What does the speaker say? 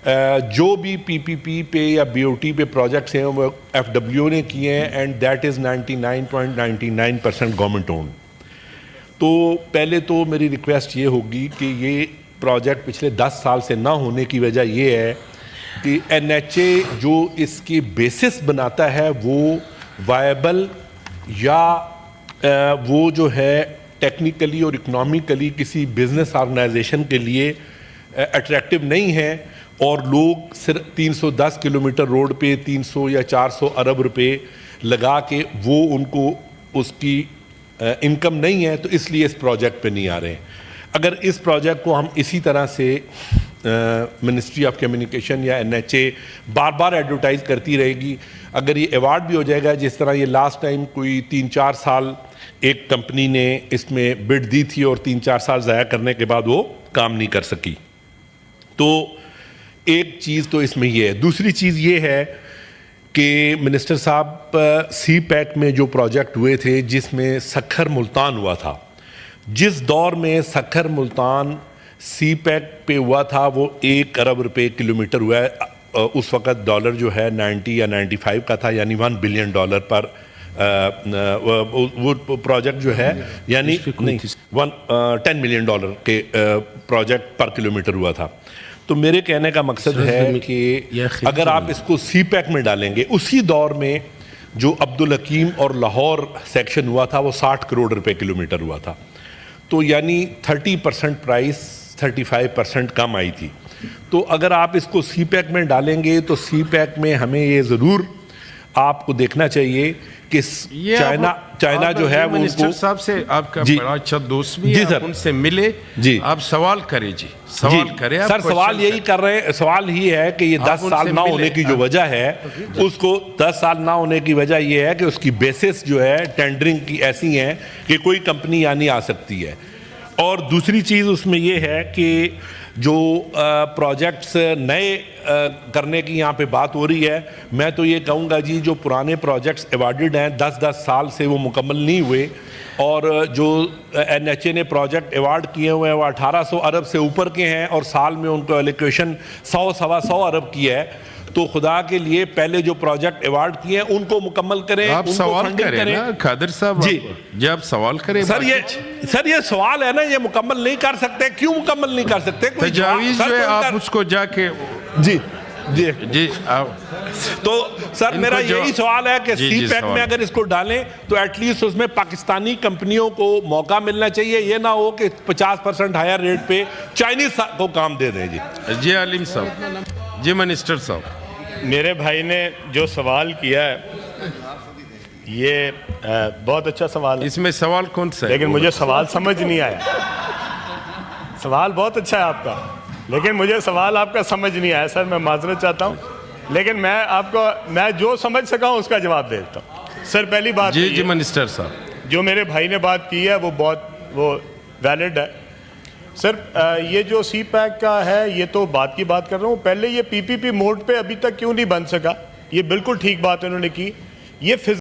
جو بھی پی پی پی پہ یا بی او ٹی پہ پروجیکٹس ہیں وہ ایف ڈبلیو نے کیے ہیں and that is 99.99% government owned. تو پہلے تو میری ریکویسٹ یہ ہوگی کہ یہ پروجیکٹ پچھلے 10 سال سے نہ ہونے کی وجہ یہ ہے کہ این ایچ اے جو اس کی بیسس بناتا ہے وہ وائبل یا وہ جو ہے ٹیکنیکلی اور اکنامیکلی کسی بزنس آرگنائزیشن کے لیے اٹریکٹیو نہیں ہے, اور لوگ صرف 310 کلومیٹر روڈ پہ 300 یا 400 ارب روپے لگا کے وہ ان کو اس کی انکم نہیں ہے, تو اس لیے اس پروجیکٹ پہ نہیں آ رہے ہیں. اگر اس پروجیکٹ کو ہم اسی طرح سے منسٹری آف کمیونیکیشن یا این ایچ اے بار بار ایڈورٹائز کرتی رہے گی, اگر یہ ایوارڈ بھی ہو جائے گا جس طرح یہ لاسٹ ٹائم کوئی 3-4 سال ایک کمپنی نے اس میں بڈ دی تھی اور 3-4 سال ضائع کرنے کے بعد وہ کام نہیں کر سکی. تو ایک چیز تو اس میں یہ ہے. دوسری چیز یہ ہے کہ منسٹر صاحب سی پیک میں جو پروجیکٹ ہوئے تھے جس میں سکھر ملتان ہوا تھا, جس دور میں سکھر ملتان سی پیک پہ ہوا تھا وہ 1 ارب روپے کلومیٹر ہوا ہے. اس وقت ڈالر جو ہے 90 یا 95 کا تھا, یعنی $1 بلین پر وہ پروجیکٹ جو ہے یعنی 10 ملین ڈالر کے پروجیکٹ پر کلومیٹر ہوا تھا. تو میرے کہنے کا مقصد ہے کہ اگر آپ اس کو سی پیک میں ڈالیں گے, اسی دور میں جو عبدالحکیم اور لاہور سیکشن ہوا تھا وہ 60 کروڑ روپے کلومیٹر ہوا تھا, تو یعنی 30% پرائس 35% کم آئی تھی. تو اگر آپ اس کو سی پیک میں ڈالیں گے تو سی پیک میں ہمیں یہ ضرور آپ کو دیکھنا چاہیے کہ چائنا جو ہے وہ منسٹر صاحب سے آپ کا بڑا اچھا دوست بھی ہے, ان سے ملے, آپ سوال کریں. سوال کریں سر. سوال یہی کر رہے ہیں, سوال ہی ہے کہ یہ 10 سال نہ ہونے کی جو وجہ ہے, اس کو 10 سال نہ ہونے کی وجہ یہ ہے کہ اس کی بیسس جو ہے ٹینڈرنگ کی ایسی ہیں کہ کوئی کمپنی یہاں نہیں آ سکتی ہے. اور دوسری چیز اس میں یہ ہے کہ جو پروجیکٹس نئے کرنے کی یہاں پہ بات ہو رہی ہے, میں تو یہ کہوں گا جی جو پرانے پروجیکٹس ایوارڈڈ ہیں 10 سال سے وہ مکمل نہیں ہوئے, اور جو این ایچ اے نے پروجیکٹ ایوارڈ کیے ہوئے ہیں وہ 1800 ارب سے اوپر کے ہیں, اور سال میں ان کو ایلوکیشن 100-125 ارب کی ہے. تو خدا کے لیے پہلے جو پروجیکٹ ایوارڈ کیے ہیں ان کو مکمل کریں. آپ سوال کریں نا قادر صاحب, جی آپ سوال کریں. سر یہ سوال ہے نا, یہ مکمل نہیں کر سکتے. کیوں مکمل نہیں کر سکتے؟ تجاویز جو ہے آپ اس کو جا کے جی تو سر میرا یہی سوال ہے کہ سی پیک میں اگر اس کو ڈالیں تو ایٹ لیسٹ اس میں پاکستانی کمپنیوں کو موقع ملنا چاہیے, یہ نہ ہو کہ 50% ہائر ریٹ پہ چائنیز کو کام دے دیں. جی عالم صاحب. جی منسٹر صاحب, میرے بھائی نے جو سوال کیا ہے یہ بہت اچھا سوال ہے. اس میں سوال کون سا ہے؟ لیکن مجھے سوال سمجھ نہیں آیا. سوال بہت اچھا ہے آپ کا, لیکن مجھے سوال آپ کا سمجھ نہیں آیا. سر میں معذرت چاہتا ہوں, لیکن میں جو سمجھ سکا ہوں اس کا جواب دے دیتا ہوں. سر پہلی بات جی منسٹر صاحب, جو میرے بھائی نے بات کی ہے وہ ویلڈ ہے. سر یہ جو سی پیک کا ہے یہ تو بات کی بات کر رہا ہوں, پہلے یہ پی پی پی موڈ پہ ابھی تک کیوں نہیں بن سکا, یہ بالکل ٹھیک بات انہوں نے کی. یہ